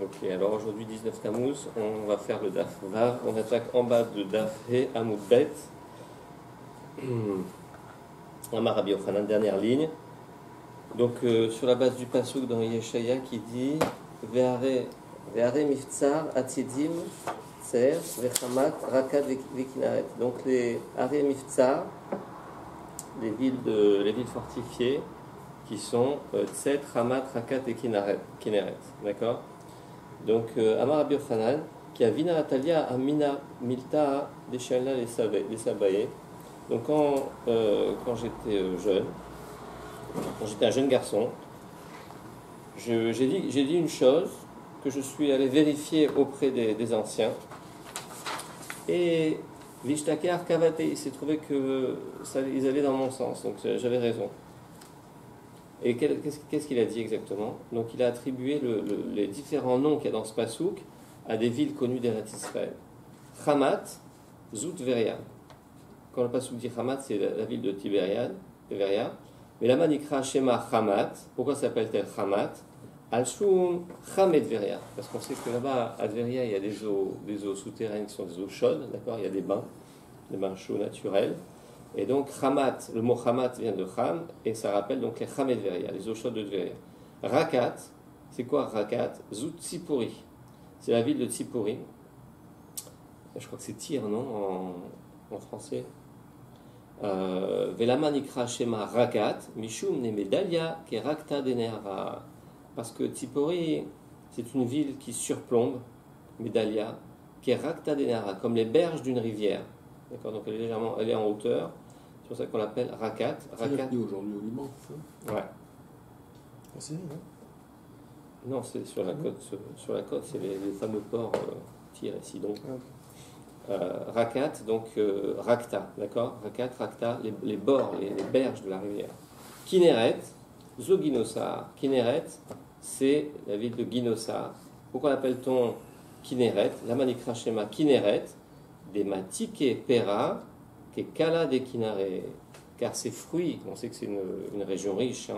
Ok, alors aujourd'hui 19 Tammuz, on va faire le Daf Vav, on attaque en bas de Daf He Amoud Bet. Amar Rabbi Yochanan, dernière ligne. Donc sur la base du pasuk dans Yeshaya qui dit Ve'are miftsar atzidim tser vechamat rakad vekinaret. Donc les Are miftsar, les villes fortifiées qui sont Tset, Ramat, Rakat et Kineret. D'accord. Donc, Amar Rabbi Yochanan, qui a Vina Atalia Amina Milta Deshaila les Sabaye. Donc, quand j'étais jeune, quand j'étais un jeune garçon, j'ai dit une chose que je suis allé vérifier auprès des anciens. Et Vishtaker Kavate, il s'est trouvé qu'ils allaient dans mon sens, donc j'avais raison. Et qu'est-ce qu'il a dit exactement? Donc il a attribué les différents noms qu'il y a dans ce pasouk à des villes connues d'Eretz Israël. Hamat, Zout, Veria. Quand le pasouk dit Hamat, c'est la ville de Tiberia. Mais là-bas, Nikra Shema Hamat. Pourquoi s'appelle-t-elle Hamat? Al-Shum Hamet Veria. Parce qu'on sait que là-bas, à Veria, il y a des eaux souterraines qui sont des eaux chaudes. D'accord. Il y a des bains chauds naturels. Et donc, Hamat, le mot Hamat vient de Ham, et ça rappelle donc les Hamet Veria, les eaux chaudes de Tveria. Rakat, c'est quoi Rakat? Zout Tzipori, c'est la ville de Tzipori. Je crois que c'est Tyr, non, en français. Velama Nikra Shema Rakat, Mishum Nemedalia, qui est Rakta Denera. Parce que Tzipori, c'est une ville qui surplombe, Medalia, qui est Rakta Denera, comme les berges d'une rivière. D'accord, donc elle est en hauteur. C'est pour ça qu'on l'appelle Rakat. Rakat. Aujourd'hui au Liban, ça. Ouais. En Syrie, non? Non, c'est sur la côte. Sur la côte, c'est les fameux ports Tyr et Sidon. Rakat, donc Rakta, d'accord. Rakat, Rakta, les bords, les berges de la rivière. Kineret, Zoginosar. Kineret, c'est la ville de Ginosar. Pourquoi l'appelle-t-on Kineret? La Manikra Shema Kineret. Des matike pera, qui est kala de kinare, car ces fruits, on sait que c'est une région riche,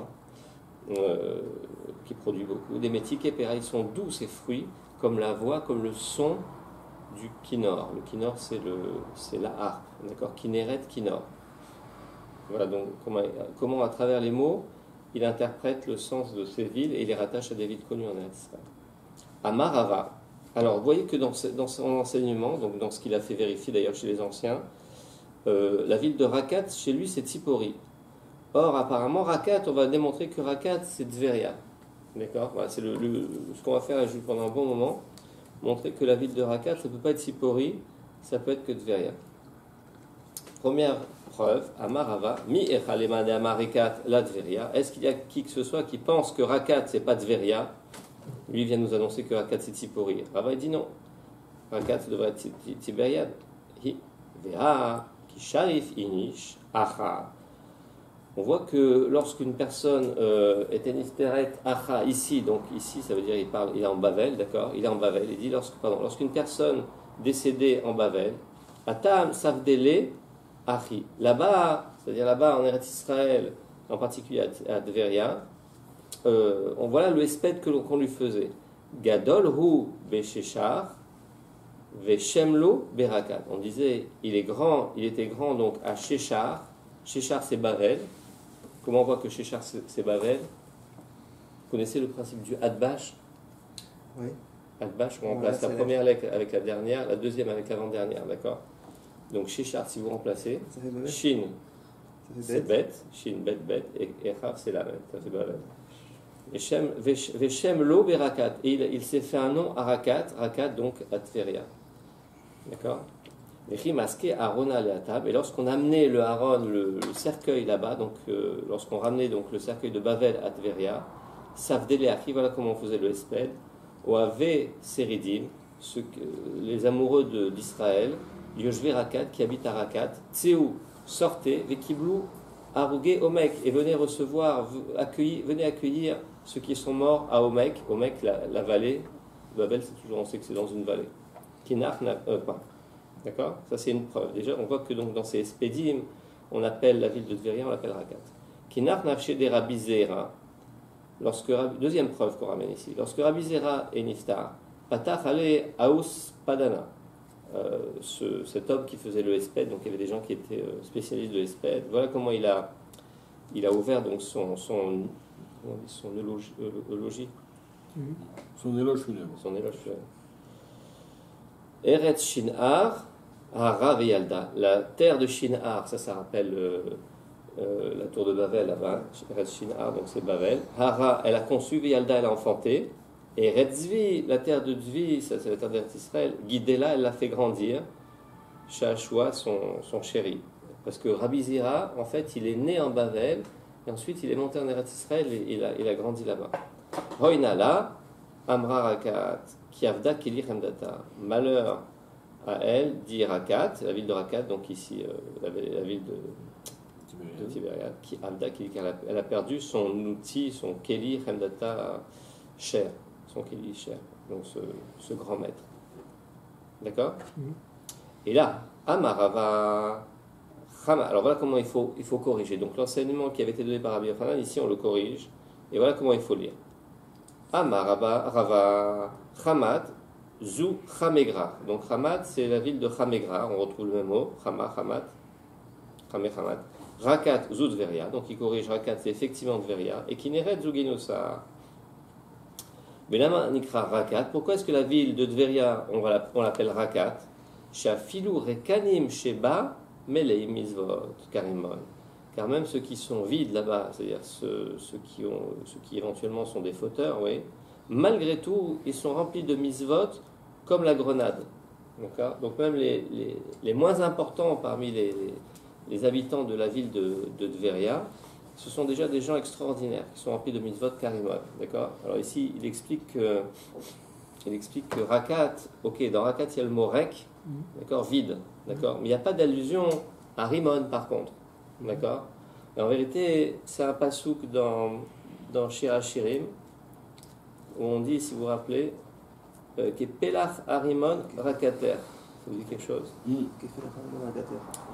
qui produit beaucoup. Des matike pera, ils sont doux ces fruits, comme la voix, comme le son du kinor. Le kinor, c'est la harpe, d'accord. Kineret, kinor. Voilà donc comment à travers les mots, il interprète le sens de ces villes et il les rattache à des villes connues en Israël. Amarava. Alors, vous voyez que dans son enseignement, donc dans ce qu'il a fait vérifier d'ailleurs chez les anciens, la ville de Rakat, chez lui, c'est Tzipori. Or, apparemment, Rakat, on va démontrer que Rakat, c'est Tveria. D'accord. Voilà, c'est ce qu'on va faire pendant un bon moment, montrer que la ville de Rakat, ça ne peut pas être Tzipori, ça peut être que Tveria. Première preuve, Amarava, mi echalema de Amarikat la Tveria. Est-ce qu'il y a qui que ce soit qui pense que Rakat, c'est pas Tveria? Lui vient nous annoncer que Rakat c'est Tzipori. Rava dit non. Rakat devrait être Tibériade. Veha, ki sharif inish, acha. On voit que lorsqu'une personne est enifteret acha, ici, donc ici ça veut dire il est en Bavel, d'accord? Il est en Bavel. Il dit lorsqu'une personne décédée en Bavel, atam savdele achi. Là-bas, c'est-à-dire là-bas en Eretz Israël, en particulier à Tveria, on voit là le espède qu'on lui faisait. Gadol hu besheshar veshemlo berakat. On disait il était grand donc à Sheshar. Sheshar c'est Bavel. Comment on voit que Sheshar c'est Bavel? Vous connaissez le principe du Hadbash? Oui. Hadbash, on remplace la première lettre avec la dernière, la deuxième avec l'avant-dernière, d'accord? Donc Sheshar, si vous remplacez, Shin c'est bête, Shin bet, et Echar c'est la même, ça fait Bavel. Veshem lo berakat. Et il s'est fait un nom à Rakat donc à Tveria. D'accord. Et lorsqu'on amenait le Aaron, le cercueil là-bas, donc lorsqu'on ramenait donc le cercueil de Bavel à Tveria, Savdele Achi, voilà comment on faisait le espède. Oave Seridim, les amoureux d'Israël, Yoshve Rakat, qui habitent à Rakat, Tseou, sortez, Vekiblou, Arouge Omek, et venez accueillir ceux qui sont morts à Omek, la vallée, Babel, c'est toujours, on sait que c'est dans une vallée. Kinach n'a pas. D'accord. Ça c'est une preuve. Déjà, on voit que donc dans ces espédimes, on appelle la ville de Tveria, on l'appelle Rakat. Kinach n'a chez des Rabbi Zera. Deuxième preuve qu'on ramène ici. Lorsque Rabbi Zera est niftar, Patach ale Aous Padana, cet homme qui faisait le hesped, donc il y avait des gens qui étaient spécialistes de hesped, voilà comment il a ouvert donc son eulogie. Son éloge funèbre. Son éloge funèbre. Eretz Shin'ar, Hara Veyalda. La terre de Shin'ar, ça rappelle la tour de Babel là-bas. Eretz Shin'ar, donc c'est Babel. Hara, elle a conçu, Veyalda, elle a enfanté. Et Eretz Zvi, la terre de Zvi, ça c'est la terre d'Israël. Guidela, elle l'a fait grandir. Shashua, son chéri. Parce que Rabbi Zira, en fait, il est né en Babel. Et ensuite, il est monté en Eretz Israël et il a grandi là-bas. Hoinala, Amra Rakat, Kiavda Kili Hamdata. Malheur à elle, dit Rakat, la ville de Rakat, donc ici, la ville de Tibériade, qui elle a perdu son outil, son Keli Hamdata cher, son Keli cher, donc ce grand maître. D'accord. Et là, Amarava. Alors voilà comment il faut corriger. Donc l'enseignement qui avait été donné par Rabbi Yochanan, ici on le corrige. Et voilà comment il faut lire. Amar Rava Chamat Zu Chamegra. Donc Chamat, c'est la ville de Chamegra. On retrouve le même mot. Chamat. Rakat Zu Dveria. Donc il corrige Rakat, c'est effectivement Dveria. Et Kineret Zu Genosa. Mais là, Nikra Rakat. Pourquoi est-ce que la ville de Dveria, on l'appelle Rakat? Shafilu Rekanim Sheba Melei Mizvot Karimon. Car même ceux qui sont vides là-bas, c'est-à-dire ceux qui éventuellement sont des fauteurs, oui, malgré tout, ils sont remplis de misvot comme la grenade. D'accord. Donc même les moins importants parmi les habitants de la ville de Dveria, ce sont déjà des gens extraordinaires qui sont remplis de misvot karimon. D'accord. Alors ici, il explique que Rakat, ok, dans Rakat il y a le mot rek, d'accord, vide, d'accord, mais il n'y a pas d'allusion à Rimon par contre. D'accord. Et en vérité, c'est un pasouk dans Shir HaShirim où on dit, si vous vous rappelez, que Pelach Harimon Rakater. Ça vous dit quelque chose?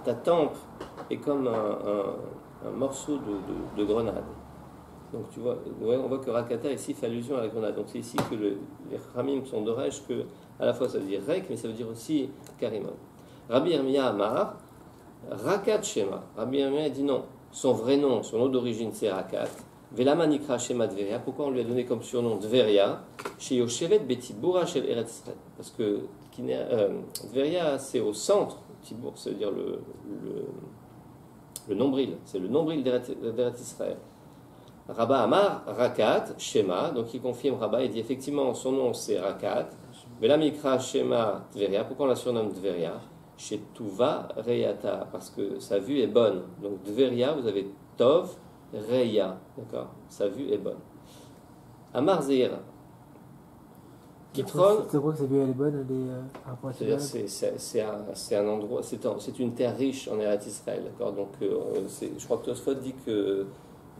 Ta tempe est comme un morceau de grenade. Donc tu vois, on voit que Rakater ici fait allusion à la grenade. Donc c'est ici que les Ramim sont d'orage que à la fois ça veut dire Rek, mais ça veut dire aussi Karimon. Rabbi Yirmiyah Amar Rakat Shema. Rabbi Yirmiyah dit non. Son vrai nom, son nom d'origine, c'est Rakat. Velama Nikra Shema Dveria. Pourquoi on lui a donné comme surnom Dveria? Chez Yoshevet Betibura Shel Eretz Israël. Parce que Dveria, c'est au centre. Tibour, c'est-à-dire le nombril. C'est le nombril d'Eretz Israël. Rabba Amar Rakat Shema. Donc il confirme Rabba et dit effectivement son nom c'est Rakat. Velama Nikra Shema Dveria. Pourquoi on la surnomme Dveria? Chez Tuva Reyata, parce que sa vue est bonne. Donc Dveria, vous avez Tov Reya, d'accord. Sa vue est bonne. Amar Zeira. Kitron. C'est quoi que sa vue elle est bonne? C'est un endroit, c'est une terre riche en Eretz Israël, d'accord. Donc je crois que Tosfot dit que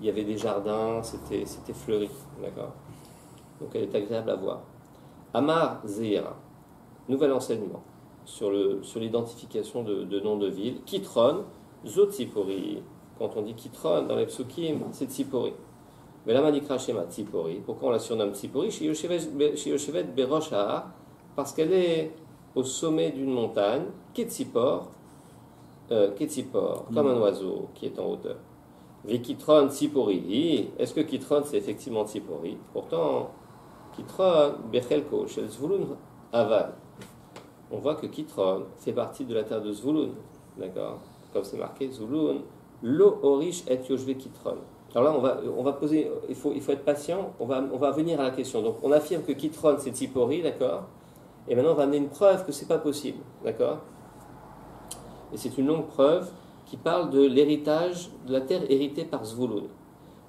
il y avait des jardins, c'était fleuri, d'accord. Donc elle est agréable à voir. Amar Zeira. Nouvel enseignement sur l'identification de noms de villes. Kitron, Zotzipori. Quand on dit Kitron dans les psukim, c'est Tzipori. Mais la manikra shema Tzipori. Pourquoi on la surnomme Tzipori? Chez Yoshevet Berosh Ha'ar, parce qu'elle est au sommet d'une montagne, Ketzipor, comme un oiseau qui est en hauteur. Ve Kitron Tzipori. Est-ce que Kitron c'est effectivement Tzipori? Pourtant, Kitron Bechelko, chez Zvulun Aval. On voit que Kitron fait partie de la terre de Zvulun, d'accord. Comme c'est marqué, Zvulun, Lo Orish et Yoshve Kitron. Alors là, on va poser, il faut être patient, on va venir à la question. Donc on affirme que Kitron c'est Tzipori, d'accord. Et maintenant on va amener une preuve que c'est pas possible, d'accord. Et c'est une longue preuve qui parle de l'héritage de la terre héritée par Zvulun.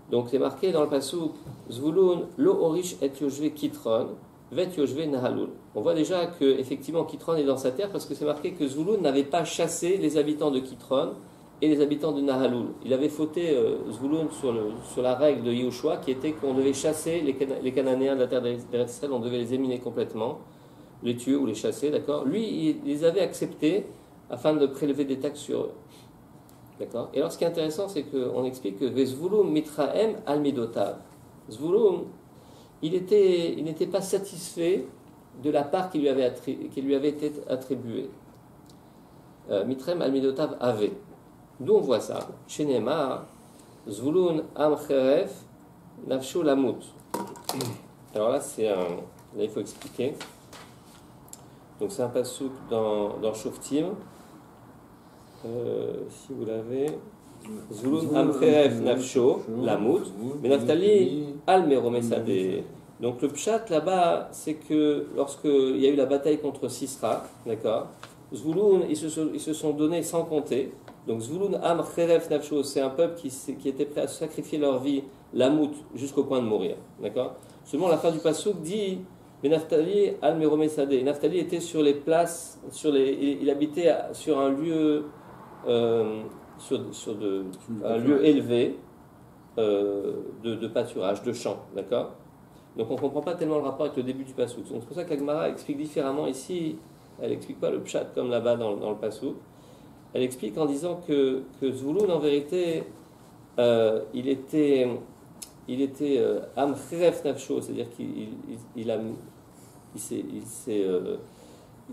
Donc c'est marqué dans le passouk, Zvulun, Lo Orish et Yoshve Kitron. Vet Yoshve Nahalul. On voit déjà que effectivement Kitron est dans sa terre parce que c'est marqué que Zvulun n'avait pas chassé les habitants de Kitron et les habitants de Nahalul. Il avait fauté Zvulun sur la règle de Yehoshua qui était qu'on devait chasser les Cananéens de la terre d'Eretz Israël, on devait les éliminer complètement, les tuer ou les chasser, d'accord. Lui, il les avait acceptés afin de prélever des taxes sur eux, d'accord. Et alors ce qui est intéressant, c'est qu'on explique que Vezvulun Mitraem al Midotav. Zvouloun, il n'était pas satisfait de la part qui lui avait été attribuée. Mitrem al-Midotav avait. D'où on voit ça. Chez Neymar, Zvouloun am cheref nafsho lamut. Alors là, là, il faut expliquer. Donc c'est un passouk dans Shoftim. Si vous l'avez. Zvouloun am cheref nafsho lamut. Mais Naphtali al meromesadeh. Donc le pshat là-bas, c'est que lorsqu'il y a eu la bataille contre Sisra, d'accord, Zvouloun, ils se sont donnés sans compter. Donc Zvouloun am cheref nafsho, c'est un peuple qui était prêt à sacrifier leur vie, lamout, jusqu'au point de mourir, d'accord. Seulement la fin du passouk dit, mais Naphtali al meromesadeh. Naphtali était sur les places, il habitait sur un lieu, un lieu élevé de pâturage, de champ, d'accord. Donc on ne comprend pas tellement le rapport avec le début du passouk. Donc c'est pour ça que la Gemara explique différemment ici. Elle n'explique pas le pshat comme là-bas dans le passouk. Elle explique en disant que Zvouloun, en vérité, il était am cheref nafsho, c'est-à-dire qu'il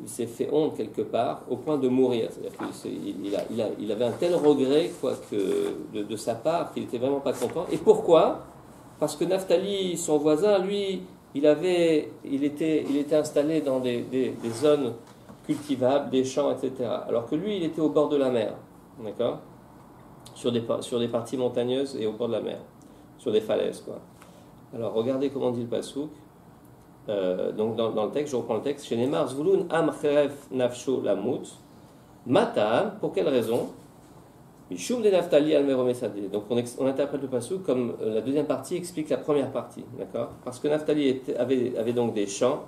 s'est fait honte quelque part au point de mourir. C'est-à-dire qu'il avait un tel regret de sa part qu'il n'était vraiment pas content. Et pourquoi ? Parce que Naphtali, son voisin, lui, il était installé dans des zones cultivables, des champs, etc. Alors que lui, il était au bord de la mer, d'accord, sur des parties montagneuses et au bord de la mer, sur des falaises, quoi. Alors, regardez comment dit le passouk. Donc, dans le texte, je reprends le texte. Chez Neymar, Zvouloun am cheref nafsho lamut. Matan, pour quelle raison ? Mishum de Naphtali al meromesadeh. Donc on interprète le passouk comme la deuxième partie explique la première partie, d'accord ? Parce que Naphtali avait donc des champs,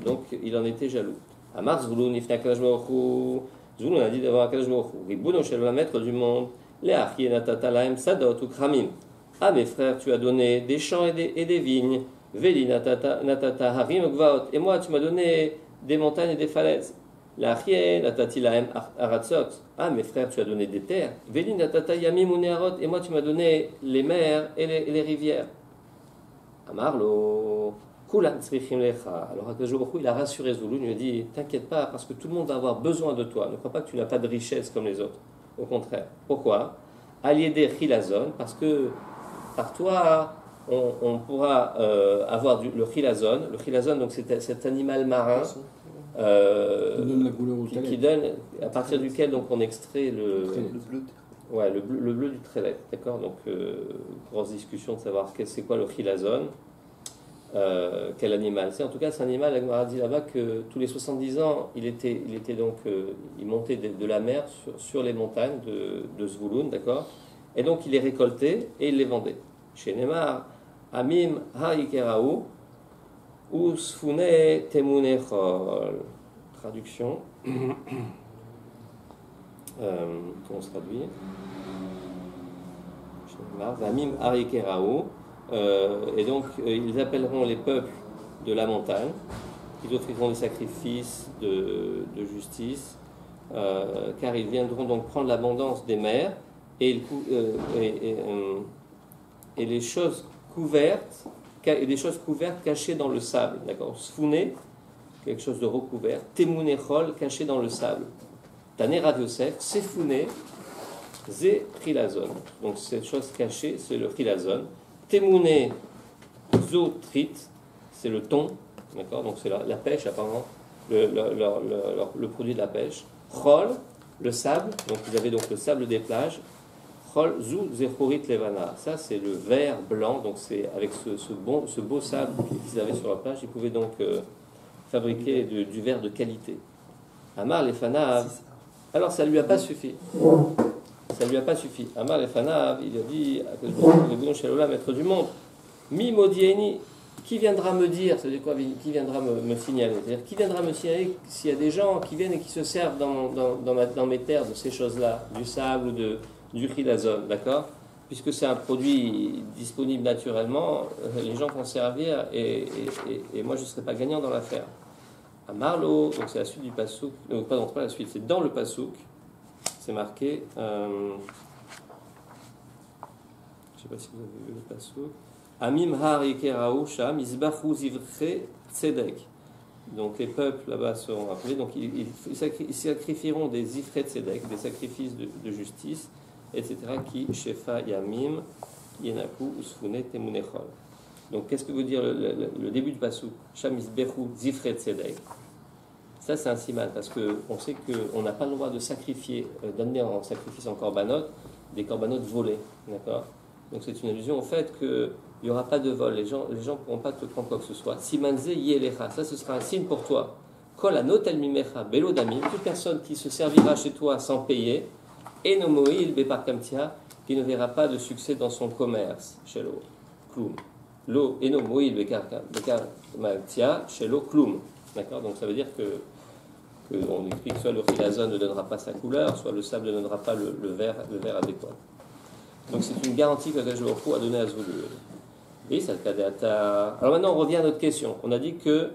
donc il en était jaloux. Amar Zvouloun ifna Akadosh Baruch Hu. Zvouloun a dit devant Akadosh Baruch Hu, Ribono shel olam, maître du monde, le'achie natata lahem sadot ukramim. Ah mes frères, tu as donné des champs et des vignes. Veli natata harim ukvaot. Et moi tu m'as donné des montagnes et des falaises. L'achie natati lahem aratzot. Ah mes frères, tu as donné des terres. Veli natata yamim unearot. Et moi tu m'as donné les mers et les rivières. Amarlo kulan tzrichim lecha. Alors Akadosh Baruch Hu, il a rassuré Zvouloun, il lui a dit t'inquiète pas parce que tout le monde va avoir besoin de toi. Ne crois pas que tu n'as pas de richesse comme les autres. Au contraire. Pourquoi? Aliéder chilazon, parce que par toi on pourra avoir le chilazon. Le chilazon, donc c'est cet animal marin. Qui donne, à partir duquel donc on extrait le bleu. Ouais, le bleu du trelet, d'accord. Donc grosse discussion de savoir c'est quoi le chilazon, quel animal c'est. En tout cas, c'est un animal. La Gemara dit là-bas que tous les 70 ans, il montait de la mer sur les montagnes de Zvouloun, d'accord. Et donc il les récoltait et il les vendait. Chez Neymar, Amim Haikeraou. Usfune temunechol. Traduction. Comment se traduit? Vamim Arikeraou. Et donc, ils appelleront les peuples de la montagne. Ils offriront des sacrifices de justice, car ils viendront donc prendre l'abondance des mers et les choses couvertes. Et des choses couvertes cachées dans le sable, d'accord. Sfouné, quelque chose de recouvert. Temunechol, caché dans le sable. Tané Rav Yosef, sefouné, zé chilazon. Donc cette chose cachée, c'est le chilazon. Temouné, zo trit, c'est le thon, d'accord. Donc c'est la pêche, apparemment, le produit de la pêche. Chol, le sable. Donc vous avez donc le sable des plages. Ça c'est le verre blanc, donc c'est avec ce beau sable qu'ils avaient sur la plage, ils pouvaient donc fabriquer du verre de qualité. Amar les Fanav, alors ça lui a pas suffi. Amar les Fanav, il a dit maître du monde, mi modieni, qui viendra me dire, c'est-à-dire quoi, qui viendra me signaler, c'est-à-dire qui viendra me signaler s'il y a des gens qui viennent et qui se servent dans mes terres de ces choses-là, du sable ou du chilazon, d'accord? Puisque c'est un produit disponible naturellement, les gens vont servir et moi je ne serai pas gagnant dans l'affaire. À Marlo, donc c'est la suite du passouk, pas la suite, c'est dans le passouk, c'est marqué, je ne sais pas si vous avez vu le passouk, Amim har yekeraou sham izbachu zivre tzedek. Donc les peuples là-bas seront appelés, donc ils sacrifieront des ifret tzedek, des sacrifices de justice, etc. Qui shefa yamim yenaku usfune temunechol. Donc qu'est-ce que veut dire le début du pasuk? Sham izbachu zivre tzedek. Ça c'est un siman parce qu'on sait qu'on n'a pas le droit de sacrifier, d'amener en sacrifice en korbanot des korbanot volés, d'accord? Donc c'est une allusion au fait qu'il n'y aura pas de vol, les gens ne pourront pas te prendre quoi que ce soit. Simanze yelecha, ça ce sera un signe pour toi. Kol anotel mimecha belodamim, toute personne qui se servira chez toi sans payer, enomoil beparkamtia, qui ne verra pas de succès dans son commerce, shelo klum. Lo enomoil beparkamtia, shelo klum. D'accord? Donc ça veut dire que on explique soit le chilazon ne donnera pas sa couleur, soit le sable ne donnera pas le verre adéquat. Donc c'est une garantie que Akadosh Baruch Hu a donnée à Zvouloun. Et ça le cadéata. Alors maintenant on revient à notre question. On a dit que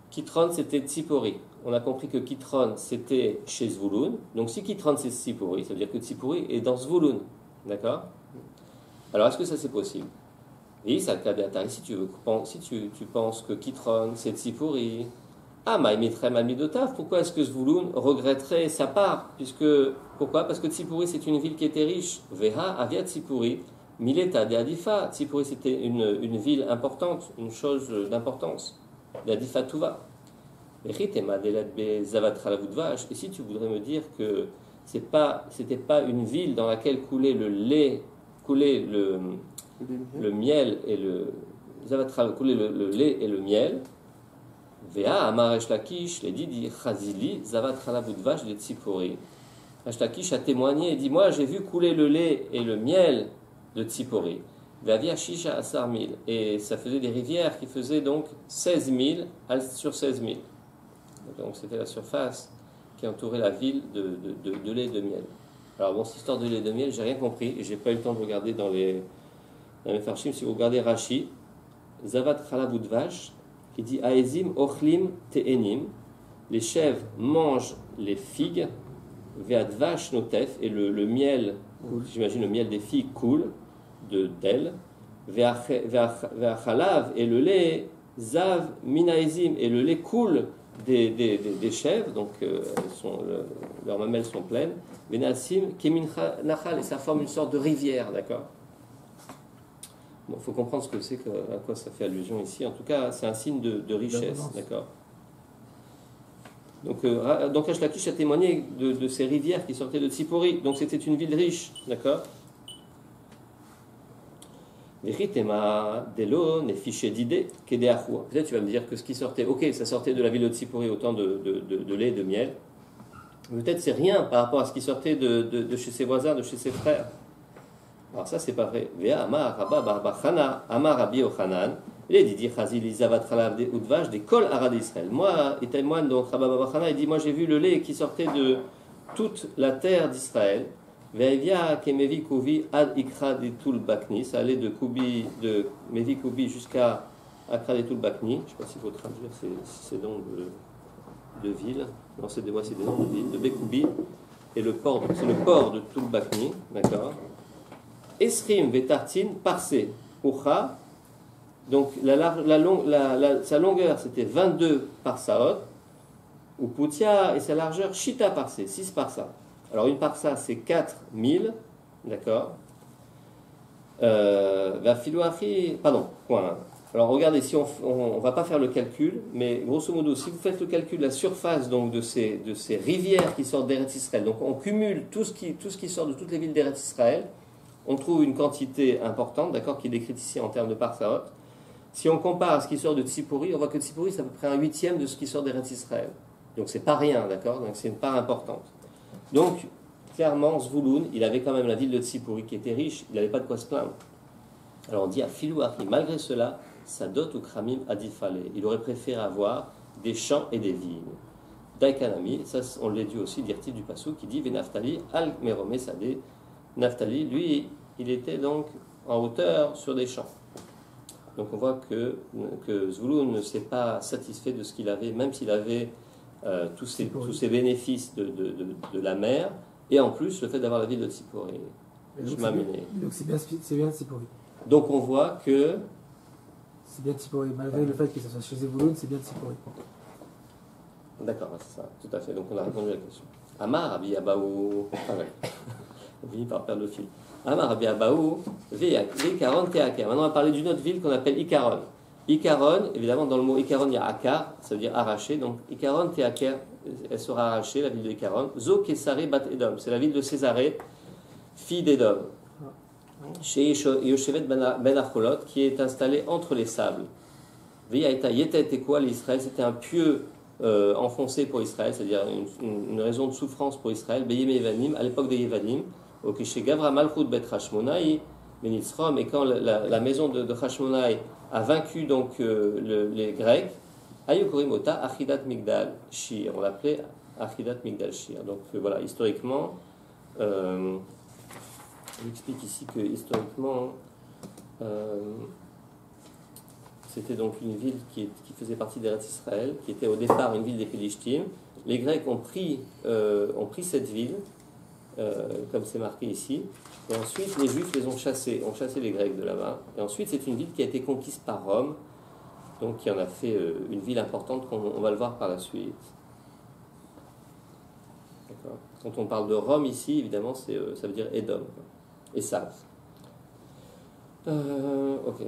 Kitron c'était Tzipori. On a compris que Kitron c'était chez Zvouloun. Donc si Kitron c'est Tzipori, ça veut dire que Tzipori est dans Zvouloun. D'accord? Alors est-ce que ça c'est possible? Et ça le cadéata. Et si tu penses que Kitron c'est Tzipori, Maïmitrem Almidotav, pourquoi est-ce que Zvouloun regretterait sa part? Pourquoi? Parce que Tzipori c'est une ville qui était riche. Veha Avia Tzipori, Mileta de Adifa. Tzipori c'était une ville importante, une chose d'importance. De Adifa Tuva. Et si tu voudrais me dire que c'était pas une ville dans laquelle coulait le lait, coulait le miel et le lait et le miel. Vea Amar Eshlakish, les dit Chazili, Zavat Chalavudvash de Tzipori. Eshlakish a témoigné et dit: moi j'ai vu couler le lait et le miel de Tzipori. Vea Shisha Asar Mil. Et ça faisait des rivières qui faisaient donc 16 000 sur 16 000. Donc c'était la surface qui entourait la ville de lait et de miel. Alors bon, cette histoire de lait et de miel, j'ai rien compris et j'ai pas eu le temps de regarder dans les Farshim. Si vous regardez Rashi, Zavat Chalavudvash, il dit Aezim ochlim te'enim, les chèvres mangent les figues, ve'advash notef, et le miel, j'imagine le miel des figues coule d'elles, ve'achalav, et le lait, zav minaezim, et le lait coule des chèvres, donc leurs mamelles sont pleines, ve'nasim kemin nachal, et ça forme une sorte de rivière, d'accord? Bon, il faut comprendre ce que c'est, à quoi ça fait allusion ici. En tout cas, c'est un signe de richesse, d'accord. Donc Ashlakish a témoigné de ces rivières qui sortaient de Tzipori. Donc c'était une ville riche, d'accord. Veritema delo ne fiché d'idée qu'edeachua. Peut-être tu vas me dire que ce qui sortait, ok, ça sortait de la ville de Tzipori autant de lait et de miel. Peut-être c'est rien par rapport à ce qui sortait de chez ses voisins, de chez ses frères. Alors ça c'est pas vrai. Vea Amar Rabba Barbachana Amar Rabbi Ochanan les Didi Chazil Izavat Chalav de Udvash des Kol Arad Israël. Moi, il témoigne donc Rabba Barbachana, il dit moi j'ai vu le lait qui sortait de toute la terre d'Israël. Ve'evia Kemevi Kouvi Ad Ikra de Tul Bakni, ça allait de Mevi Koubi jusqu'à Akra de Tul Bakni. Je ne sais pas s'il faut traduire ces noms de villes. Non, c'est des noms de villes, de Bekoubi et le port, c'est le port de Tul Bakni, d'accord. Esrim vetartin parsé ucha, donc sa longueur c'était 22 parsaot, ou putia, et sa largeur shita parsé, 6 parsa. Alors une parsa c'est 4000, d'accord. Point. Alors regardez, si on va pas faire le calcul, mais grosso modo, si vous faites le calcul de la surface donc de ces rivières qui sortent d'Eretz Israël, donc on cumule tout ce qui sort de toutes les villes d'Eretz Israël, on trouve une quantité importante, d'accord, qui est décrite ici en termes de parsaot. Si on compare à ce qui sort de Tzipori, on voit que Tzipori c'est à peu près 1/8 de ce qui sort d'Eretz Israël. Donc c'est pas rien, d'accord, donc c'est une part importante. Donc clairement, Zvouloun, il avait quand même la ville de Tzipori qui était riche, il n'avait pas de quoi se plaindre. Alors on dit à Filouachi, malgré cela, Sadot ou Kramim Adifale, il aurait préféré avoir des champs et des vignes. Daikanami, ça on l'a dû aussi dire-t-il du Passou qui dit Venaftali al Merome Sadeh. Naphtali, lui, il était donc en hauteur sur des champs. Donc on voit que Zvouloun ne s'est pas satisfait de ce qu'il avait, même s'il avait tous ces bénéfices de la mer, et en plus le fait d'avoir la ville de Tzipori. Donc c'est bien Tzipori. Donc on voit que... C'est bien Tzipori. Malgré le fait que ça soit chez Zevulun, c'est bien Tzipori. D'accord, c'est ça, tout à fait. Donc on a répondu à la question. Amar Rabbi Abaou... Ah ouais, on finit par perdre le fil. Amar Rabbi Abaou, Ikaron Teaker. Maintenant on va parler d'une autre ville qu'on appelle Ikaron. Ikaron, évidemment dans le mot Ikaron il y a Akar, ça veut dire arraché. Donc Ikaron Teaker, elle sera arrachée, la ville de Ikaron. Zo Kesare Bat Edom, c'est la ville de Césarée, fille d'Edom. Chez Yoshevet Ben Acholot, qui est installé entre les sables. V'yaita Yetet et quoi l'Israël, c'était un pieu enfoncé pour Israël, c'est-à-dire une raison de souffrance pour Israël. Beyem Yevanim, à l'époque des Yevanim, au chez Gavra Malchut Bet Hashmonaï, Benitzrom, et quand la maison de Hashmonaï a vaincu donc les Grecs, Ayukorimota Achidat Migdal Shir, on l'appelait Achidat Migdal Shir. Donc voilà, historiquement. On explique ici que historiquement, c'était donc une ville qui faisait partie d'Eretz Israël, qui était au départ une ville des Philistines. Les Grecs ont pris cette ville, comme c'est marqué ici, et ensuite les Juifs les ont chassé les Grecs de là-bas. Et ensuite c'est une ville qui a été conquise par Rome, donc qui en a fait une ville importante, on va le voir par la suite. D'accord. Quand on parle de Rome ici, évidemment, ça veut dire Édom. Et Sav. Ok.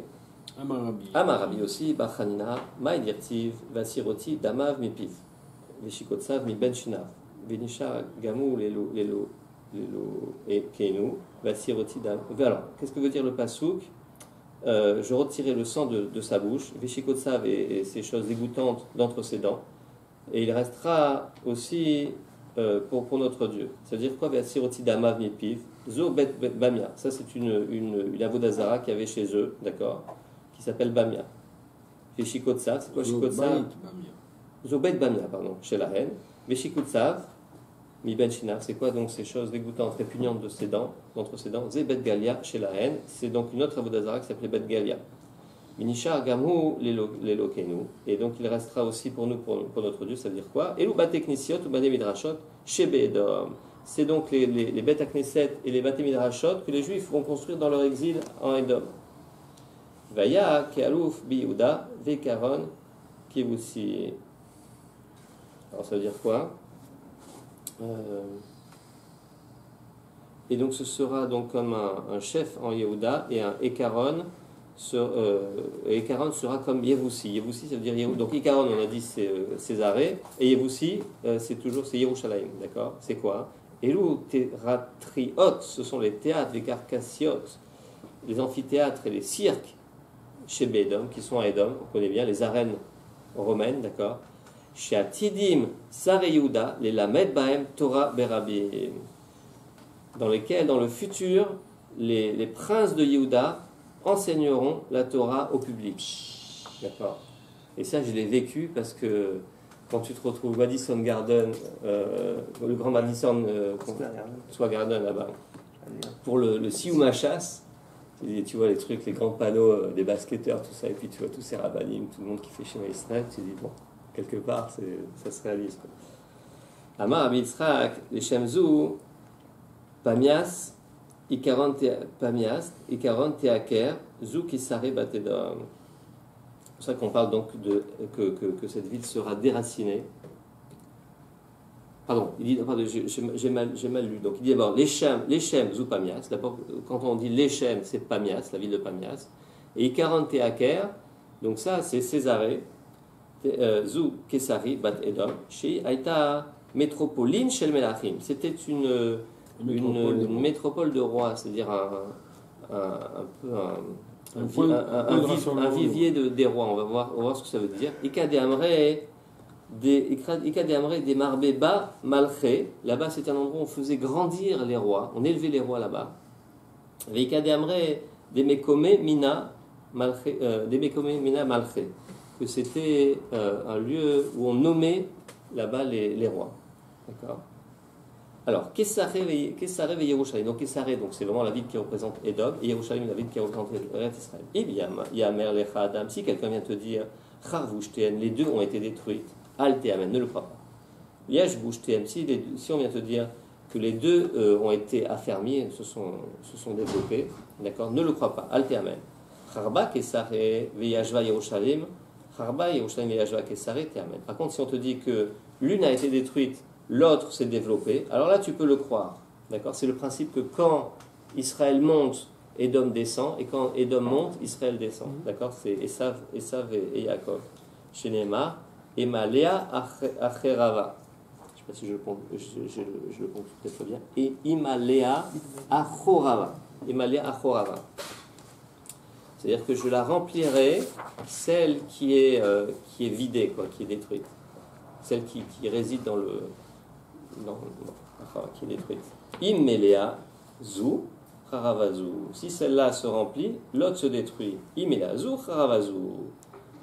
Amarabi aussi, Bachanina, Maïdirtiv, Vasiroti, Damav, Mipiv, Veshikotsav, Mi Benchinav, Venisha, Gamou, Lelo, et Keinu, Vasiroti, Damav. Alors, qu'est-ce que veut dire le pasouk? Je retirai le sang de sa bouche, Veshikotsav et ces choses dégoûtantes d'entre ses dents, et il restera aussi pour notre Dieu. C'est-à-dire quoi? Vasiroti, Damav, Mipiv. Zo bet Bamia, ça c'est une avodazara qu'il y avait chez eux, d'accord, qui s'appelle Bamia. Veshikotsav, c'est quoi Shikotsav? Zo bet Bamia, pardon, chez la reine. Veshikotsav, mi ben shinav, c'est quoi donc ces choses dégoûtantes, répugnantes de ses dents, d'entre ses dents? Ze bet Galia chez la reine, c'est donc une autre avodazara qui s'appelait bet Galia. Minishar Gamou lelo Kenu, et donc il restera aussi pour nous, pour notre Dieu, ça veut dire quoi? Elu batek nisiot ou bade midrashot, shebe Edom. C'est donc les Beth Knesset et les Baté Midrashot que les Juifs vont construire dans leur exil en Édom. Vaya Kealouf Biyuda Vekaron Kivusi. Alors ça veut dire quoi? Et donc ce sera donc comme un chef en Yehuda et un Ekaron. Ekaron sera comme Yevoussi. Yevoussi ça veut dire Yehuda. Donc Ekaron on a dit c'est Césarée et Yevoussi c'est Yerushalayim. D'accord? C'est quoi? Elou Thératriot, ce sont les théâtres, les carcassiotes, les amphithéâtres et les cirques chez Bédom, qui sont à Édom, on connaît bien, les arènes romaines, d'accord. Chez Atidim, Sareyuda, les Lamed Baem, Torah Berabim, dans lesquels, dans le futur, les princes de Yehuda enseigneront la Torah au public. D'accord. Et ça, je l'ai vécu parce que quand tu te retrouves Madison Garden, le grand Madison Square Garden là-bas, pour le Siouma chasse, et tu vois les trucs, les grands panneaux des basketteurs, tout ça, et puis tu vois tous ces rabbinim, tout le monde qui fait chez Israël, tu te dis, bon, quelque part, ça se réalise. Amar Abitzrak, les Shemzou, Pamias, Ikaron Teaker, Zou Kisare Batedom. C'est pour ça qu'on parle donc que cette ville sera déracinée. Pardon, il dit, j'ai mal lu. Donc il dit d'abord les Shem Zou Pamias. D'abord, quand on dit les Shem, c'est Pamias, la ville de Pamias. Et Ikaron Teaker, donc ça c'est Césarée, Zou Kesari Bat Edom, chez Aïta Métropoline Shel Melachim. C'était une métropole de rois, c'est-à-dire un vivier des rois. On va voir ce que ça veut dire. Ika de Amré des Marbeba Malché. Là-bas, c'est un endroit où on faisait grandir les rois. On élevait les rois là-bas. Ika de Amré des Mekome Mina Malché. Que c'était un lieu où on nommait là-bas les rois. D'accord. Alors, Kesare et Yerushalayim. Donc, Kesare, c'est vraiment la ville qui représente Édom, et Yerushalayim, la ville qui représente Israël. Et bien, Yamer Lecha Adam, si quelqu'un vient te dire, Charvushten, les deux ont été détruites, Al Teamen, ne le crois pas. Yashvushten, si on vient te dire que les deux ont été affermis, se sont développés, d'accord, ne le crois pas. Altéamen. Harba Kesare Veyashva Yerushalim. Harba Yerushalim Veyashva Kesare Teamen. Par contre, si on te dit que l'une a été détruite, l'autre s'est développée, alors là tu peux le croire. D'accord. C'est le principe que quand Israël monte, Édom descend, et quand Édom monte, Israël descend. D'accord. C'est Esav et Yaakov. Chez Neymar, Emalea Acherava. Je ne sais pas si je le prononce peut-être bien. Et Imalea Achorava. Imalea Achorava. C'est-à-dire que je la remplirai, celle qui est vidée, quoi, qui est détruite. Celle qui réside dans le... qui est détruite. Immelea Zou Charavazu. Si celle-là se remplit, l'autre se détruit. Immelea Zou Charavazu.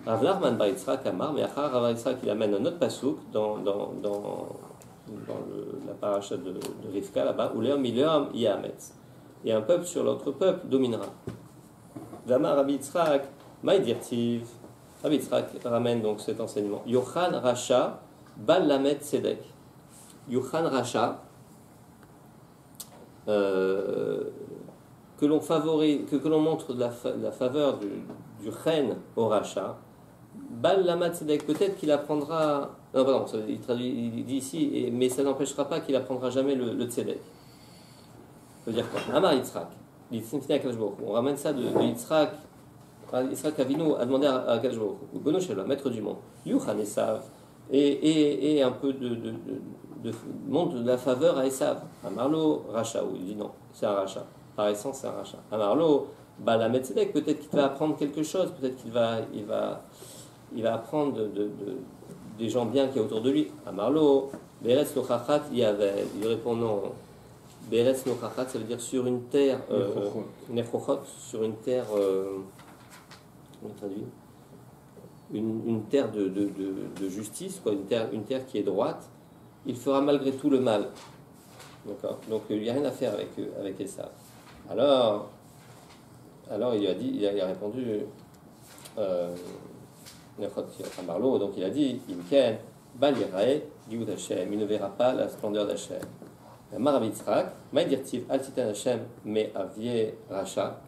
Rav Nachman bar Yitzhak Amar, mais Achar Rav Yitzhak il amène un autre pasouk dans la paracha de Rivka là-bas, où Léom Iléom Yahametz. Et un peuple sur l'autre peuple dominera. Damar Rabbi Yitzhak, Maïdirtiv. Rabbi Yitzhak ramène donc cet enseignement. Yochan Racha, Bal Lamet Tzedek. Yochan Racha, que l'on favorise, que l'on montre de la faveur du chen au Racha. Bal Lamet Tzedek, peut-être qu'il apprendra. Non, pardon, il dit ici, mais ça n'empêchera pas qu'il apprendra jamais le Tzedek. Ça veut dire quoi? Amar Yitzhak. On ramène ça de Yitzhak. Yitzhak Avinu a demandé à Akadosh Baruch Hu, Bono Shalom, maître du monde, Yuchan Esav, et un peu montre de la faveur à Esav. Amarlo Racha, où il dit non, c'est un Racha. Par essence, c'est un Racha. Amarlo Balamet Tzedek, peut-être qu'il va apprendre quelque chose, peut-être qu'il va apprendre des gens bien qui est autour de lui. Amarlo Beretz Lochachat Yavel, il répond non. Beretz Nochachat, ça veut dire sur une terre, Nefrochot, sur une terre, comment on traduit, une terre de justice, quoi, une terre qui est droite, il fera malgré tout le mal. D'accord. Donc il n'y a rien à faire avec Esav. Alors il lui a dit, il a répondu, Amarlo, donc il a dit, Imken, Bal Yirae, Giyud Hashem, il ne verra pas la splendeur d'Hashem. Rabbi Yitzhak, Maïdirtiv Altitan Hashem, mais Avie Racha.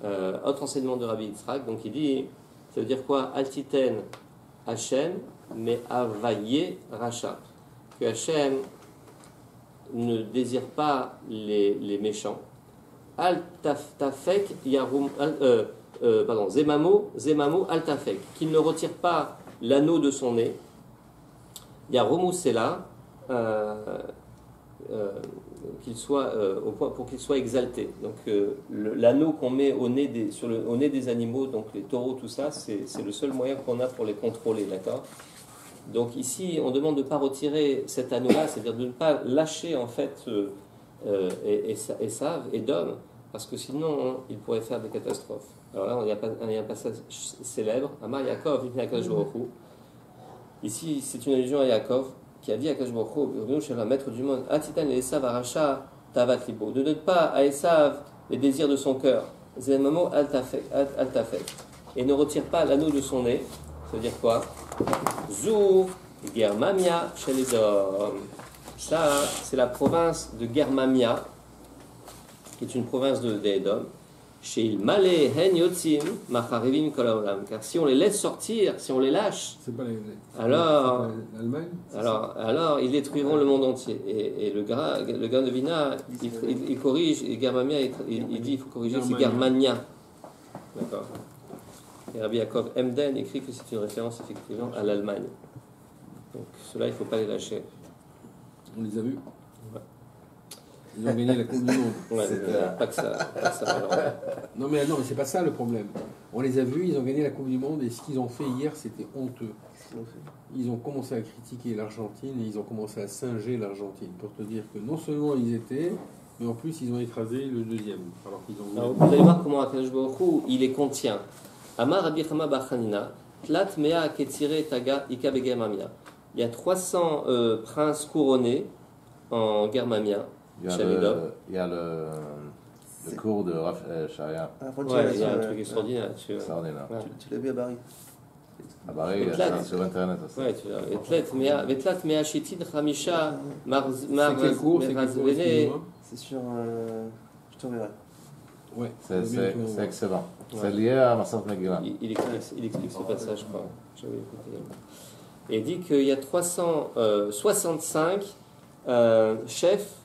Autre enseignement de Rabbi Yitzhak, donc il dit, ça veut dire quoi? Altiten Hashem, mais Avaye Racha. Que Hashem ne désire pas les méchants. Altafek Yarum, Zemamo Altafek, qu'il ne retire pas l'anneau de son nez. Yarumu Sela. Qu'il soit au point pour qu'il soit exalté. Donc l'anneau qu'on met au nez des animaux, donc les taureaux, tout ça, c'est le seul moyen qu'on a pour les contrôler, d'accord. Donc ici, on demande de ne pas retirer cet anneau-là, c'est-à-dire de ne pas lâcher en fait Esav, Édom, parce que sinon il pourrait faire des catastrophes. Alors là, il y a un passage célèbre, Amar Yaakov, Ibn Akadosh Baruch Hu. Ici, c'est une allusion à Yaakov, qui a dit à Akadosh Baruch Hu, maître du monde, Atitan et Esav Aracha Tavat Libo, ne donne pas à Esav les désirs de son cœur, Zemamo Altafek, et ne retire pas l'anneau de son nez. Ça veut dire quoi? Zou Germamia chez les hommes. Ça, c'est la province de Germamia, qui est une province d'Edom. Chez il Malé Hen Yotzim Macharivim Kolaolam. Car si on les laisse sortir, si on les lâche, alors ils détruiront le monde entier. Et le gars de Vina, il corrige, et Germamia, il dit il faut corriger, c'est Germania. D'accord. Et Rabbi Yaakov Emden écrit que c'est une référence effectivement à l'Allemagne. Donc cela, il ne faut pas les lâcher. On les a vus. Ouais. Ils ont gagné la Coupe du Monde. Ouais, pas que ça. Non, mais c'est pas ça le problème. On les a vus, ils ont gagné la Coupe du Monde et ce qu'ils ont fait hier, c'était honteux. Ils ont commencé à critiquer l'Argentine et ils ont commencé à singer l'Argentine pour te dire que non seulement ils étaient, mais en plus ils ont écrasé le deuxième. Alors qu'ils ont... Alors, vous allez voir comment Akadosh Baruch Hu, il les contient. Amar Rabbi Chama Bachanina, Tlat Mea Ketzire Taga Ika Begermamia. Il y a 300 princes couronnés en Germamia. Il y a le cours de Raphaël Sharia. Ouais, il y a un truc extraordinaire. Extraordinaire. Tu l'as vu à Paris? Ah bah oui, Vetlat. c'est sur Internet aussi. Ouais, tu vois. Vetlat mea shetin chamisha C'est quel cours? Excusez-moi. C'est sur. Je t'enverrai. Ouais. C'est excellent. Ouais. C'est lié à Massat Megillah. Il explique ce passage, je crois. J'avais écouté. Et il dit qu'il y a 365 chefs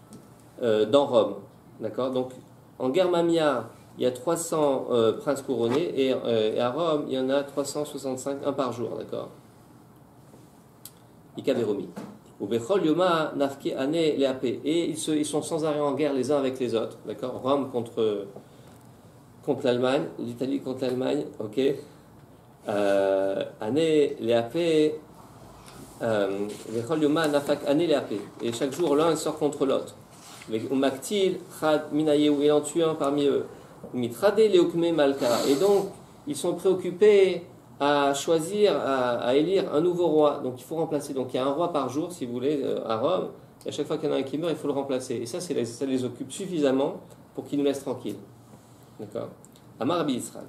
dans Rome. D'accord? Donc, en Germania, il y a 300 princes couronnés et à Rome, il y en a 365, un par jour. D'accord? Ikaveromi. Ou Bechol Yoma Nafke Ane Leape. Et ils sont sans arrêt en guerre les uns avec les autres. D'accord? Rome contre l'Allemagne, l'Italie contre l'Allemagne, ok. Année Léapé, et chaque jour l'un sort contre l'autre. Maktil, Chad, Minayehu, il en tue un parmi eux. Mitrade Leokme Malka. Et donc, ils sont préoccupés à choisir, à élire un nouveau roi. Donc, il faut remplacer. Donc, il y a un roi par jour, si vous voulez, à Rome. Et à chaque fois qu'il y en a un qui meurt, il faut le remplacer. Et ça, ça les occupe suffisamment pour qu'ils nous laissent tranquilles. D'accord. Amar Rabbi Yitzhak.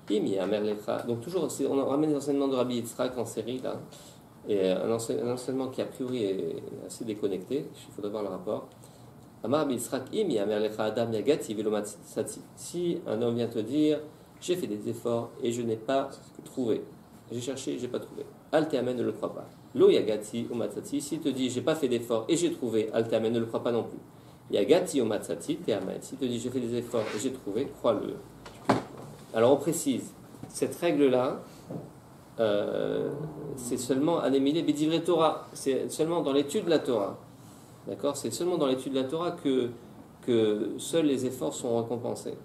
Imi Amer Lecha. Donc toujours, on ramène les enseignements de Rabbi Yitzhak en série là, et un enseignement qui a priori est assez déconnecté. Il faudrait voir le rapport. Amar Rabbi Yitzhak. Imi Amer Lecha Adam Yagati Velomatsati. Si un homme vient te dire, j'ai fait des efforts et je n'ai pas trouvé. J'ai cherché, j'ai pas trouvé. Al Teamen ne le croit pas. Lo Yagati Umatsati. S'il te dit, j'ai pas fait d'efforts et j'ai trouvé, Al Teamen ne le croit pas non plus. Yagati Umatsati Teamen. S'il te dit, j'ai fait des efforts et j'ai trouvé, crois-le. Alors on précise, cette règle-là, c'est seulement anémilé bidivre Torah, c'est seulement dans l'étude de la Torah. D'accord? C'est seulement dans l'étude de la Torah que seuls les efforts sont récompensés.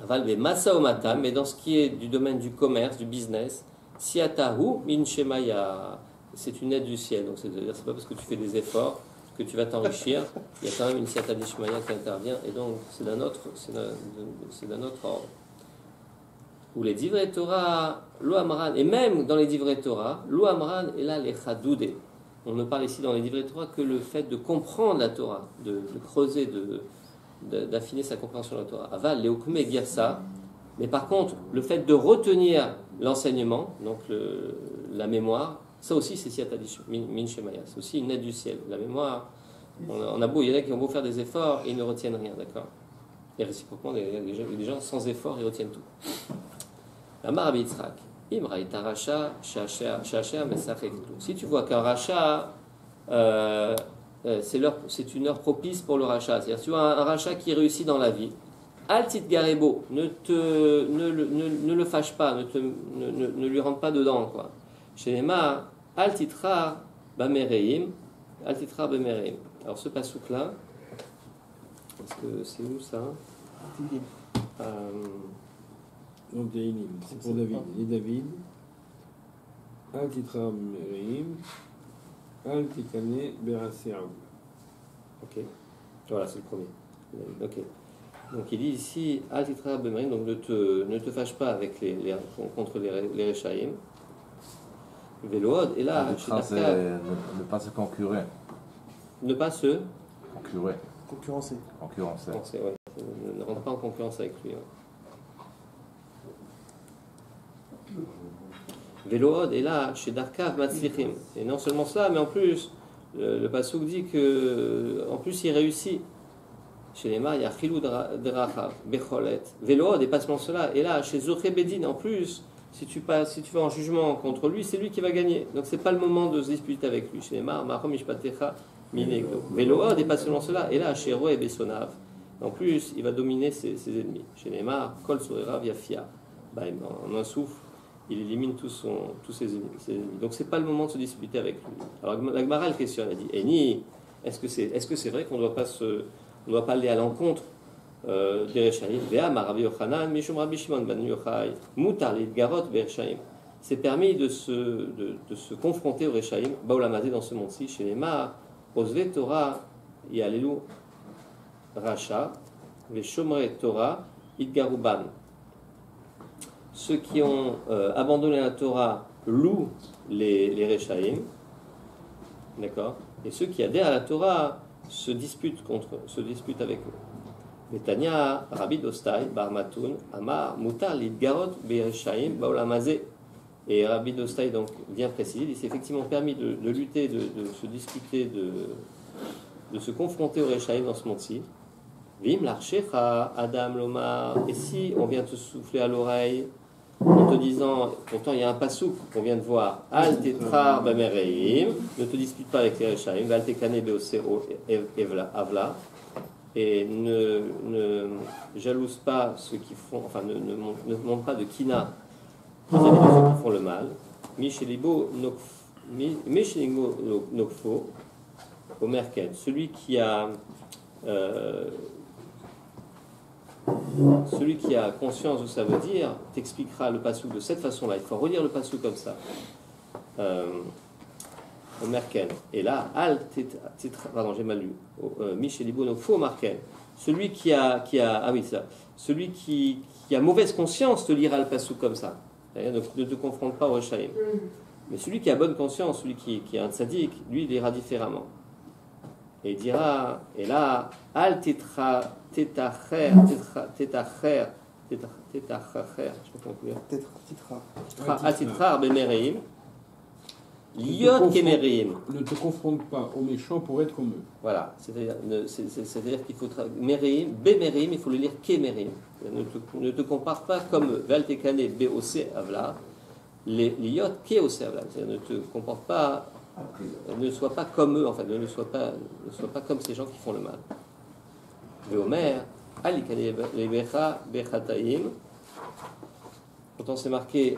Aval massa omatam, mais dans ce qui est du domaine du commerce, du business, siatahu min shemaya, c'est une aide du ciel. Donc c'est-à-dire, c'est pas parce que tu fais des efforts que tu vas t'enrichir. Il y a quand même une siata d'ishmaya qui intervient, et donc c'est d'un autre ordre. Ou les divrei Torah, lo amran, et même dans les divrei Torah, lo amran et là les chadoudé. On ne parle ici dans les divrei Torah que le fait de comprendre la Torah, de creuser, d'affiner sa compréhension de la Torah. Aval leokme girsa, mais par contre, le fait de retenir l'enseignement, donc la mémoire, ça aussi c'est siatadish min shemaya, c'est aussi une aide du ciel. La mémoire, il y en a qui ont beau faire des efforts et ils ne retiennent rien, d'accord? Et réciproquement, les gens sans effort, ils retiennent tout. Amar Rabbi Yitzhak, Imraïta Racha, Shachea Mesachek. Si tu vois qu'un rachat, c'est une heure propice pour le rachat, c'est-à-dire tu vois un rachat qui réussit dans la vie, Altit Garebo, ne le fâche pas, ne lui rentre pas dedans, quoi. Chez Nema, Altitra Bamereim, Altitra Bamereim. Alors ce pasouk-là, est-ce que c'est où ça? Donc c'est pour David. Et David, Al Titra Merim, Al Tikane Beraseaou. Ok, voilà, c'est le premier. Ok. Donc il dit ici, Al Titra Bemerim, donc ne te fâche pas avec contre les Rechaïm. Vélood, et là, c'est ne pas se concurrer. Ne pas se Concurrencer. Ouais. Ne rentre pas en concurrence avec lui. Ouais. Vélood est là chez Darkav Matzlichim. Et non seulement ça, mais en plus, le Passouk dit que en plus il réussit. Chez les Mar, il y a Chilou Drachav, Becholet. Vélood, et pas seulement cela. Et là, chez Zoché Bedin, en plus, si tu vas en jugement contre lui, c'est lui qui va gagner. Donc c'est pas le moment de se disputer avec lui. Chez les Mar, Mahom Ishpatecha Minegdo. Vélood, et pas seulement cela. Et là, chez Roé et Bessonav. En plus, il va dominer ses ennemis. Chez les Mar, Kol Surerav Yafia. En un souffle, il élimine tous ses ennemis. Donc c'est pas le moment de se disputer avec lui. Alors la Gemara elle questionne, elle dit Eni, est-ce que c'est vrai qu'on ne doit pas aller à l'encontre des Rechaïm? C'est permis de se confronter aux Rechaïm, Baolamazé dans ce monde-ci, chez les Ma, Osve Torah, Yalelu Racha, Veshomre Torah, Idgaruban. Ceux qui ont abandonné la Torah louent les Rechaïm, d'accord? Et ceux qui adhèrent à la Torah se disputent avec eux. Betania, Rabbi Dostai, Bar Matoun, Amar, Mutar, Lidgarot, Berechaïm, Baolamazé. Et Rabbi Dostai donc vient préciser, il s'est effectivement permis de lutter, de se disputer, de se confronter au Rechaim dans ce monde-ci. Vim l'archecha Adam Lomar. Et si on vient te souffler à l'oreille en te disant, pourtant il y a un passouk qu'on vient de voir, Al tetrar bamereim, ne te dispute pas avec les Rechaim, Val tekane beoseo avla, et ne jalouse pas ceux qui font, enfin ne montre pas de kina vis-à-vis de ceux qui font le mal. Mishelibo nokfo omerken, celui qui a conscience de ça veut dire, t'expliquera le passouk de cette façon-là. Il faut relire le passouk comme ça. Au Merken. Et là, pardon, j'ai mal lu. Michelibo nokfo Merken. Celui qui a mauvaise conscience te lira le passouk comme ça. Donc ne te confronte pas au Rechaim. Mais celui qui a bonne conscience, celui qui est un tzaddik, lui il lira différemment. Et il dira, et là, al tetacher, je sais pas comment dire. Al titrar bemereim, liot kemereim. Ne te confronte pas aux méchants pour être comme eux. Voilà, c'est-à-dire qu'il faut mereim, bemereim, il faut le lire kemereim. Ne te compare pas comme eux. Val tekane beose avla, liot keose avla. C'est-à-dire ne te comporte pas. Ne sois pas comme eux, en fait, ne sois pas comme ces gens qui font le mal. Veomer, alikalebecha bechataim. Pourtant, c'est marqué.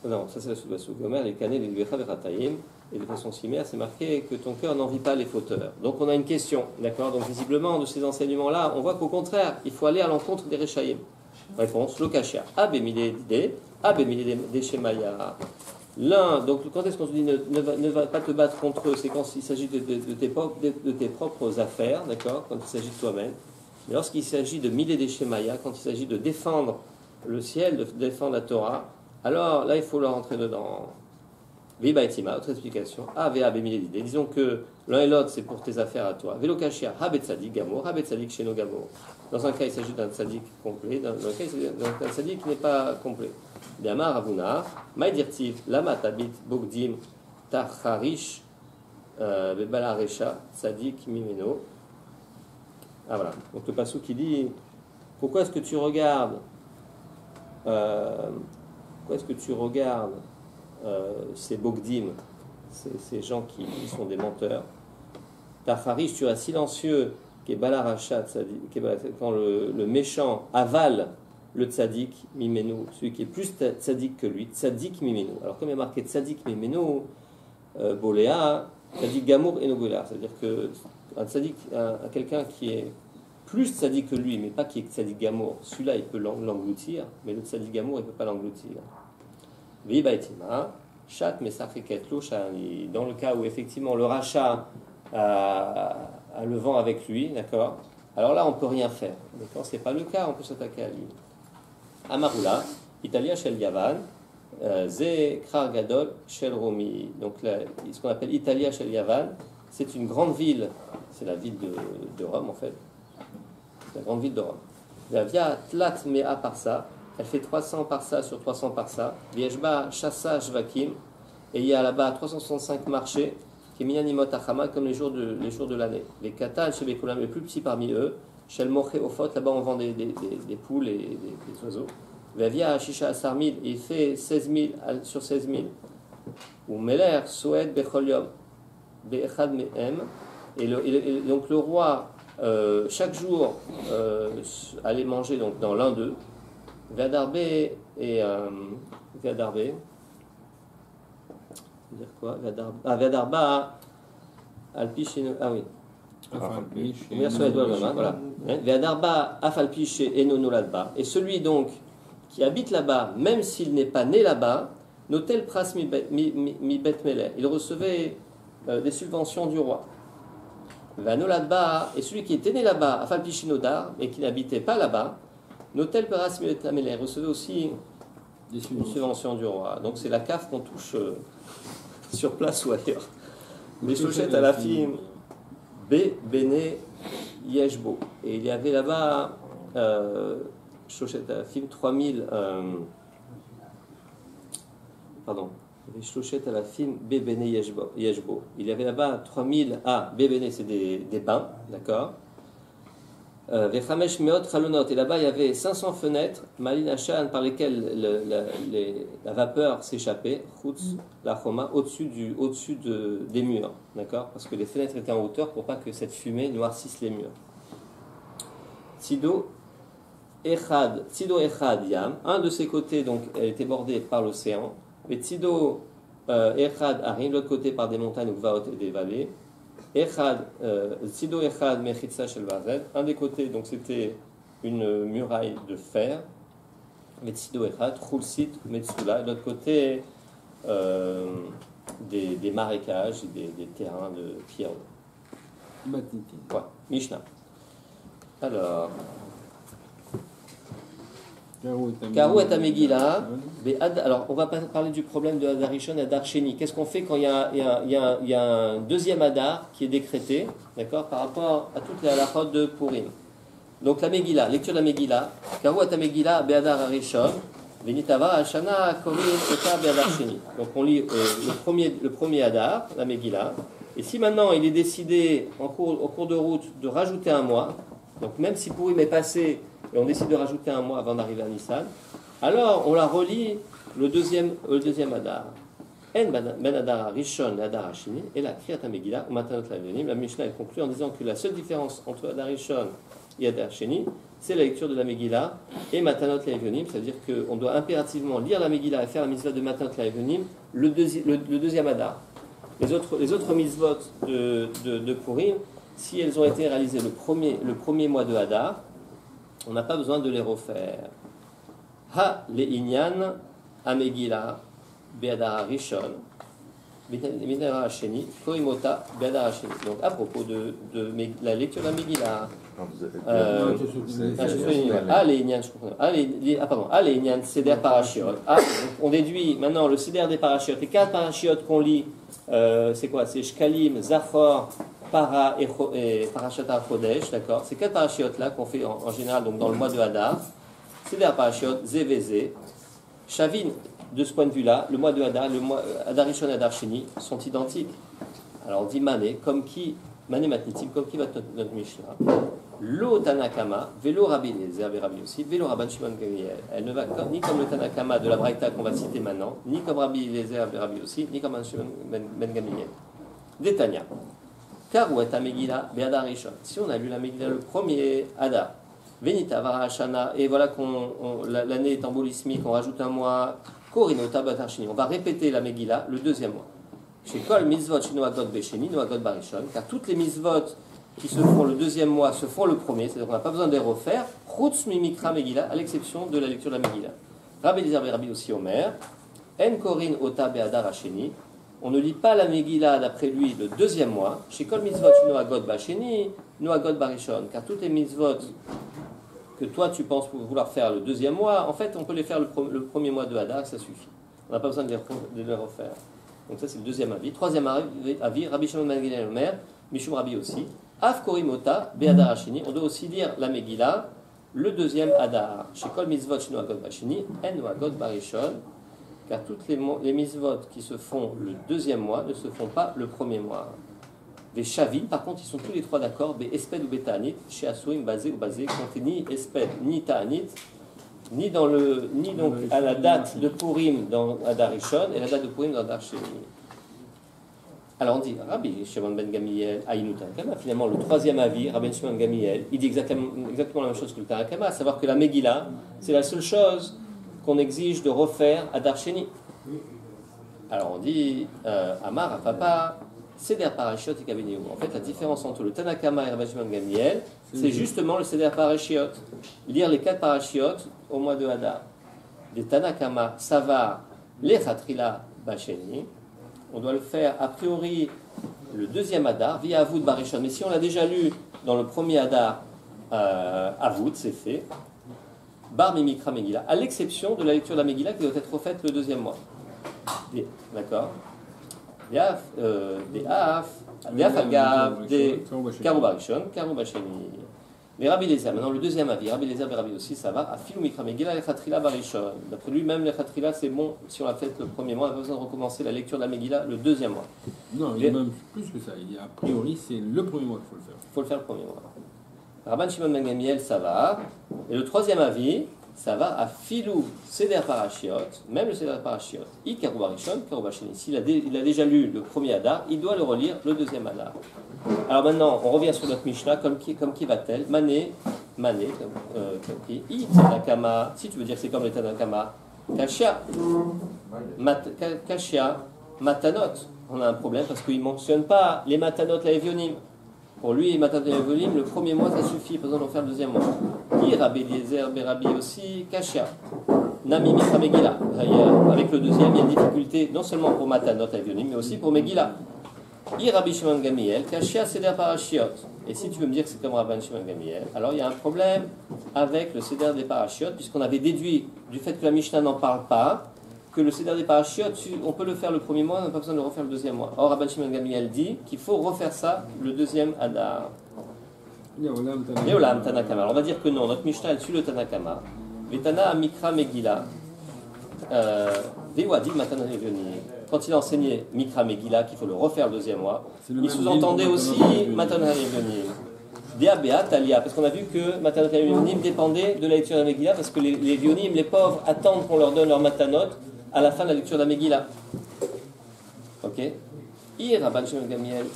Non, ça c'est la sous-bassou. Veomer, alikalebecha bechataim. Et de façon similaire, c'est marqué que ton cœur n'envie pas les fauteurs. Donc, on a une question, d'accord. Donc, visiblement, de ces enseignements-là, on voit qu'au contraire, il faut aller à l'encontre des Rechaïm. Réponse, le kashia. Abemide d'idées. Des Shemaya. L'un, donc quand est-ce qu'on se dit ne va pas te battre contre eux, c'est quand il s'agit de tes propres affaires, d'accord, quand il s'agit de toi-même. Mais lorsqu'il s'agit de miler des Shemaya, quand il s'agit de défendre le ciel, de défendre la Torah, alors là il faut leur rentrer dedans. Viba etima, autre explication. Vea bemile d'idées. Disons que l'un et l'autre c'est pour tes affaires à toi. Velo kashia, habet tzadik gamor, habet tzadik sheno gamor. Dans un cas il s'agit d'un tzadik complet, dans un cas il s'agit d'un tzadik qui n'est pas complet. D'Amar Avuna, Maïdirtiv, Lama Tabit, Bogdim, Tacharish, Bebalaresha, Tzadik, Mimeno. Ah voilà, donc le passou qui dit pourquoi est-ce que tu regardes ces Bogdim, ces gens qui sont des menteurs. Tacharish, tu as silencieux, qui est Balarasha, quand le méchant avale le tzaddik mimenu, celui qui est plus tzaddik que lui, tzaddik mimenu. Alors comme il y a marqué tzaddik mimenu, boléa, tzaddik gamour et nogola, c'est-à-dire que un tzaddik, quelqu'un qui est plus tzaddik que lui, mais pas qui est tzaddik gamour, celui-là il peut l'engloutir, mais le tzaddik gamour il ne peut pas l'engloutir. Vibaitima, chat mesacheket lo shani. Dans le cas où effectivement le rachat a le vent avec lui, d'accord. Alors là on peut rien faire, d'accord. C'est pas le cas, on peut s'attaquer à lui. Amarula, Italia shel Yavan, Ze Krar Gadol shel Romi. Donc là, ce qu'on appelle Italia shel Yavan, c'est une grande ville, c'est la ville de Rome en fait, c'est la grande ville de Rome. La via Tlat Mea Parsa, elle fait 300 parsa sur 300 parsa. Viejba Chassa Shvakim, et il y a là-bas 365 marchés, qui est Minanimot Achama, comme les jours de l'année. Les Katal chez Bekulam, les plus petits parmi eux. Shel Moche Ofot, là-bas on vend des poules et des oiseaux. Via Shisha Asarmid, il fait 16 000 sur 16 000. Ou Meler Soed Becholium, Beechad Mehem. Et donc le roi, chaque jour, allait manger donc, dans l'un d'eux. Vadarbe et Vadarbe. Dire quoi? Vadarba Alpicheno. Ah oui. Voilà. Ve'adarba afalpiche enonoladba. Et celui donc qui habite là-bas, même s'il n'est pas né là-bas, notel pras mi bet meler. Il recevait des subventions du roi. Ve'anoladba, et celui qui était né là-bas, afalpiche nodar, et qui n'habitait pas là-bas, notel pras mi bet meler. Il recevait aussi une subvention du roi. Donc c'est la CAF qu'on touche sur place ou ailleurs. Les chochettes à la film. Bene Yeshbo. Et il y avait là-bas Shloshet Alafim, 3000. Pardon. Il y avait Shloshet Alafim, Bebene Yeshbo. Il y avait là-bas 3000. Bebene, c'est des bains, d'accord. Vechamesh Meot Chalonot. Et là-bas, il y avait 500 fenêtres, Malin Hashan, par lesquelles la vapeur s'échappait, Chutz, la Choma, au-dessus des murs, d'accord. Parce que les fenêtres étaient en hauteur pour pas que cette fumée noircisse les murs. Tzido Echad Yam, un de ses côtés, donc, elle était bordée par l'océan. Et Tzido Echad Harim, l'autre côté par des montagnes, Ukvaot et des vallées. Tzido Echad Mechitza Shel Barzel, un des côtés, donc c'était une muraille de fer. Mais Tzido Echad, Chulsit Metsula, de l'autre côté, des marécages, des terrains de pierre. Ouais, Mishnah. Alors. Karou et Amegila. Alors, on va parler du problème de Adarishon et Adar Sheni. Qu'est-ce qu'on fait quand il y a un deuxième Adar qui est décrété, d'accord, par rapport à toute la halachot de Purim. Donc, la Megillah, lecture de la Megillah. Karou et Amegila, Be'adar Arishon, Venitava, Hashana, Korin, Ota, Be'adar Sheni. Donc, on lit le premier Adar, la Megillah. Et si maintenant il est décidé, au cours de route, de rajouter un mois, donc même si Purim est passé, et on décide de rajouter un mois avant d'arriver à Nissan, alors on la relie le deuxième Adar. En ben Adar Rishon et Adar Hashini, et la Kriyat HaMegillah, ou Matanot Lavenim. La Mishnah elle conclut en disant que la seule différence entre Adar Rishon et Adar Hashini, c'est la lecture de la Megillah et Matanot Lavenim, c'est-à-dire qu'on doit impérativement lire la Megillah et faire la mitzvah de Matanot Lavenim le deuxième Adar. Les autres mitzvot de Purim, si elles ont été réalisées le premier mois de Hadar, on n'a pas besoin de les refaire. Ha le inyan amegila be'adar rishon be'adar hasheni koimota be'adar hasheni. Donc à propos de la lecture de la Megillah, les inyan seder parashiot. On déduit maintenant le seder des parashiot. Les 4 parashiot qu'on lit, c'est quoi? C'est Shkalim, Zachor, Para et Parashat HaChodesh, d'accord. Ces 4 parachiotes là qu'on fait en général donc dans le mois de Hadar, c'est des parachiotes Zévézé, Shavin. De ce point de vue-là, le mois de Hadar, le mois Hadar Rishon et Hadar Sheni sont identiques. Alors on dit Mané, Mané Matnitim, comme qui va notre Mishnah. Lo Tanakama, Velo Rabbi Eliezer, Rabbi aussi, Velo Rabban Shimon Gamliel. Elle ne va ni comme le Tanakama de la Braïta qu'on va citer maintenant, ni comme Rabbi Eliezer, Rabbi aussi, ni comme Shimon Ben Gamliel. Détania. Karou et Megillah be'adar rishon. Si on a lu la Megillah le premier Hadar, Venita vara Hashana, et voilà l'année est embolismique, on rajoute un mois, Korinota be'adar sheni. On va répéter la Megillah le deuxième mois. Chez Kol mitzvot shenoagot besheni, noagot barishon, car toutes les mitzvot qui se font le deuxième mois se font le premier, c'est-à-dire qu'on n'a pas besoin de les refaire. Chutz mimikra Megillah, à l'exception de la lecture de la Megillah. Rabbi Eliezer Rabbi aussi Omer, En korin ota be'adar hasheni. On ne lit pas la Megillah d'après lui le deuxième mois. Chez Kol mitzvot noagot basheni, noagot barishon, car toutes les mitzvot que toi tu penses vouloir faire le deuxième mois, en fait on peut les faire le premier mois de Hadar, ça suffit. On n'a pas besoin de les refaire. Donc ça c'est le deuxième avis. Troisième avis, Rabbi Shimon Ben Gamliel Omer, Mishum Rabbi aussi. Af korimota be'adar hasheni. On doit aussi lire la Megillah le deuxième Hadar. Chez Kol mitzvot noagot basheni, en noagot barishon. Car toutes les mitzvot qui se font le deuxième mois ne se font pas le premier mois. Les Shavim, par contre, ils sont tous les trois d'accord, Esped ou Betanit, chez Asuim, basé ou basé, compte ni Esped ni Ta'anit, ni donc à la date de Purim dans Hadar Rishon et la date de Purim dans Hadar Sheni. Alors on dit, Rabbi Shimon Ben Gamliel, Aïnou Tanakama, finalement le troisième avis, Rabbi Shimon Ben Gamliel, il dit exactement la même chose que le Tanakama, à savoir que la Megillah, c'est la seule chose qu'on exige de refaire à Hadar Sheni. Alors on dit Amar, Papa, Seder Parashiot et Kabeniou. En fait, la différence entre le Tanakama et Rabbi Shimon Gamliel, c'est justement le Seder Parashiot. Lire les 4 Parashiot au mois de Hadar. Les Tanakama, Savar, les Chatrila Basheni. On doit le faire a priori le deuxième Hadar, via Avoud Barishon. Mais si on l'a déjà lu dans le premier Hadar, Avoud, c'est fait. Bar Mimikra Megillah, à l'exception de la lecture de la Megillah qui doit être refaite le deuxième mois. D'accord. Des Af Agav, des Karou Barishon, Karou Basheni. Mais Rabbi Eliezer, maintenant le deuxième avis, Rabbi Eliezer et Rabbi aussi, ça va. Afilou Mikra Megillah Lechatrila Barishon. D'après lui, même Lechatrila, c'est bon si on l'a fait le premier mois, on n'a pas besoin de recommencer la lecture de la Megillah le deuxième mois. Non, il y a même plus que ça. Il y a, a priori, c'est le premier mois qu'il faut le faire. Il faut le faire le premier mois. Rabban Shimon ben Gamiel, ça va. Et le troisième avis, ça va à Filou Seder Parashiot, même le Seder Parashiot. I Karouba Rishon, Karouba Sheni. S'il a déjà lu le premier Hadar, il doit le relire le deuxième Hadar. Alors maintenant, on revient sur notre Mishnah, comme qui va-t-elle Mané, comme qui I Tanakama, si tu veux dire que c'est comme les Tanakama, Kashia, Matanot. On a un problème parce qu'il ne mentionne pas les Matanot, la Evionim. Pour lui, Matanot et Evionim, le premier mois, ça suffit, pas besoin d'en faire le deuxième mois. I Rabbi Eliezer, Berabi aussi, Kashia. Nami Mikra Megillah. Avec le deuxième, il y a une difficulté, non seulement pour Matanot et Evionim, mais aussi pour Megillah. I Rabbi Shimon Gamiel, Kashia Seder Parashiot. Et si tu veux me dire que c'est comme Rabban Shimon Gamiel, alors il y a un problème avec le Seder des Parashiot, puisqu'on avait déduit du fait que la Mishnah n'en parle pas, que le Seder des Parashiot, on peut le faire le premier mois, on n'a pas besoin de le refaire le deuxième mois. Or, Rabban Shimon Gamiel dit qu'il faut refaire ça le deuxième Hadar. Léolam Tanakama. Alors on va dire que non, notre Mishnah elle suit le Tanakama. Vetana Mikra Megillah. Vewadi Matana Evionim. Quand il enseignait Mikra Megillah, qu'il faut le refaire le deuxième mois, il sous-entendait aussi Matana Evionim. Déabéa Talia, parce qu'on a vu que Matanot et Evionim dépendaient de la lecture de la Megillah, parce que les Evionim, les pauvres, attendent qu'on leur donne leur Matanot à la fin de la lecture de la Megillah. Ok. Rabban Shimon Gamiel.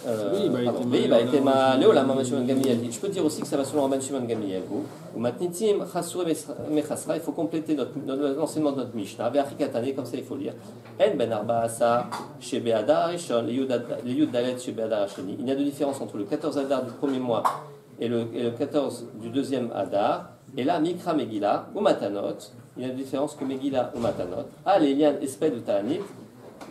Je peux dire aussi que ça va selon Rabban Shimon Gamiel. Ou Matnitim, Chasur Mechasra, il faut compléter l'enseignement de notre Mishnah. Ve'achikatane, comme ça il faut lire. En ben arba asa shebe Hadar Rishon, le Yud Dalet shebe Hadar Hasheni. Il y a de différence entre le 14 Hadar du premier mois et le 14 du deuxième Hadar. Et là, Mikra Megillah ou Matanot, il y a de différence que Megillah ou Matanot. Ah, les liens Esped ou Ta'anit.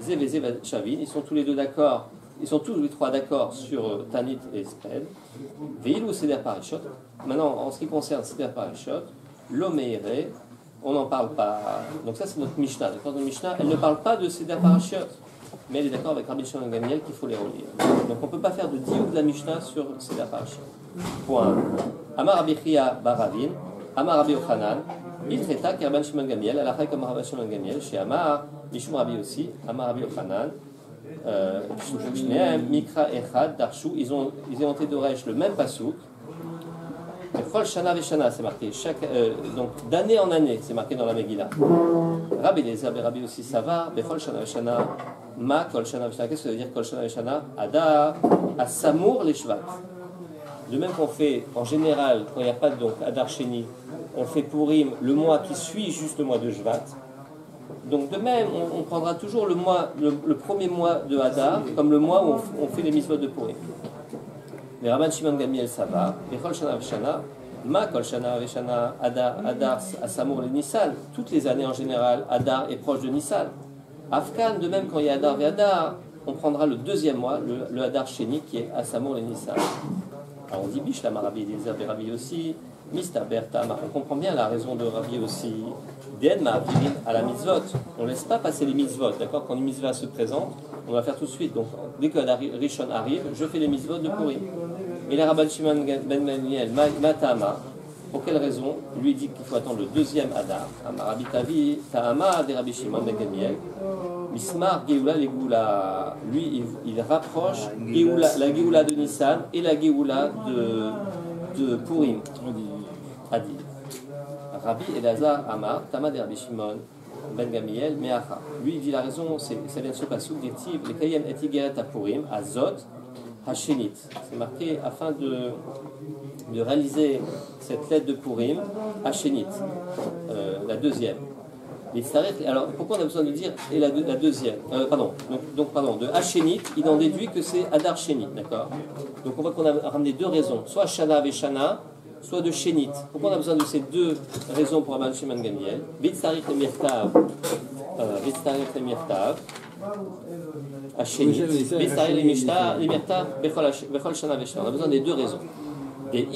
Zévézé Chavin, ils sont tous les deux d'accord, ils sont tous les trois d'accord sur Tanit et Esped. Veil ou Seder Parashot. Maintenant, en ce qui concerne Seder Parashot, l'Omeire, on n'en parle pas. Donc ça, c'est notre Mishnah. Notre Mishnah, elle ne parle pas de Seder Parashot, mais elle est d'accord avec Rabbi Shimon Gamiel qu'il faut les relire. Donc on ne peut pas faire de diouk de la Mishnah sur Seder Parashot. Point. Amar Rabbi Chia Baravin, Amar Rabbi Yochanan. Il traita qu'Rabban Shimon Gamiel, à la fin comme Rabban Shimon Gamiel, chez Amar, Mishum Rabbi aussi, Amar Rabbi Yochanan, Mikra Echad, Darshu, ils ont été d'Oresh le même pasouk. Chol Shana Veshana, c'est marqué, donc d'année en année, c'est marqué dans la Megillah. Rabbi Eliezer, Rabbi aussi, ça va, Bechol Shana Veshana, Ma Kol Shana Veshana, qu'est-ce que ça veut dire Kol Shana Veshana Ada, Asamour les Shvat. De même qu'on fait, en général, quand il n'y a pas donc Hadar Sheni, on fait Purim le mois qui suit juste le mois de Shvat. Donc de même, on prendra toujours le premier mois de Hadar comme le mois où on fait les mitzvot de Purim. Les Rabban Shimon Gamiel, ça va. Les Chol Shana Veshana, Ma Kol Shana Veshana, Hadar, Asamour et Nissan. Toutes les années en général, Hadar est proche de Nissan. Afkan, de même quand il y a Hadar et Hadar, on prendra le deuxième mois, le Hadar Sheni qui est Asamour et Nissan. Alors on dit Bishlam Rabbi Eliezer et Rabbi aussi, Mista Bertama. On comprend bien la raison de Rabbi aussi. D'Ed Ma'avirim à la mitzvot. On ne laisse pas passer les mitzvot, d'accord. Quand une mitzvah se présente, on va faire tout de suite. Donc dès que Hadar Rishon arrive, je fais les mitzvot de Purim. Et la Rabban Shimon ben Gamiel, Matama, pour quelle raison lui dit qu'il faut attendre le deuxième Hadar. Rabbi Tavi, Ta'ama de Rabbi Shimon ben Gamiel. Mismar, Géoula, les Géoula. Lui, il rapproche la Géoula de Nissan et la Géoula de Purim. Adi. Rabbi Elazar Amar, Tama de Rabbi Shimon, Ben Gamiel, Meacha. Lui, il dit la raison, ça vient de ce passage d'Etiv, les Kayem et Tigeret à Purim, à Zot, Hashenit. C'est marqué afin de réaliser cette lettre de Purim, Hashenit, la deuxième. Alors, pourquoi on a besoin de dire et la deuxième pardon, de Hashenit, il en déduit que c'est Hadar Sheni, d'accord. Donc on voit qu'on a ramené deux raisons, soit Shana Veshana, soit de Shenit. Pourquoi on a besoin de ces deux raisons pour Rabban Shimon Gamiel? Vitzarik le Mirtav, Hashenit, Vitzarik le Mirtav, Bechol Shana Veshana. On a besoin des deux raisons. Des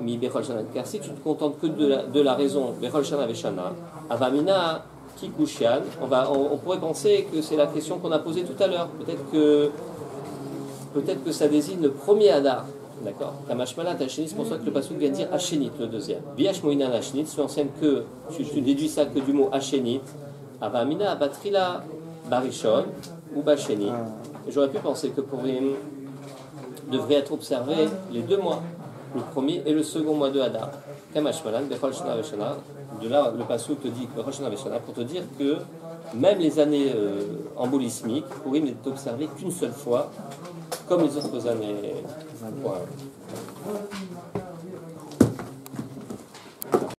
mi Bechol Shana. Car si tu te contentes que de la raison Bechol Shana Veshana, Avamina Kikushian, on pourrait penser que c'est la question qu'on a posée tout à l'heure. Peut-être que ça désigne le premier Hadar. D'accord. Tamashmalat Hachénit, c'est pour ça que le pasuk vient dire Hachénit, le deuxième. Viash Moinan Hachénit, tu enseignes que, tu déduis ça que du mot Hachénit. Avamina, Batrila, Barishon ou Bachénit. J'aurais pu penser que Purim devrait être observé les 2 mois, le premier et le second mois de Hadar. Kamashmalan, Bechol Shana Veshana. De là, le pasuk te dit Bechol Shana Veshana pour te dire que même les années embolismiques, Purim n'est observé qu'une seule fois, comme les autres années. Voilà.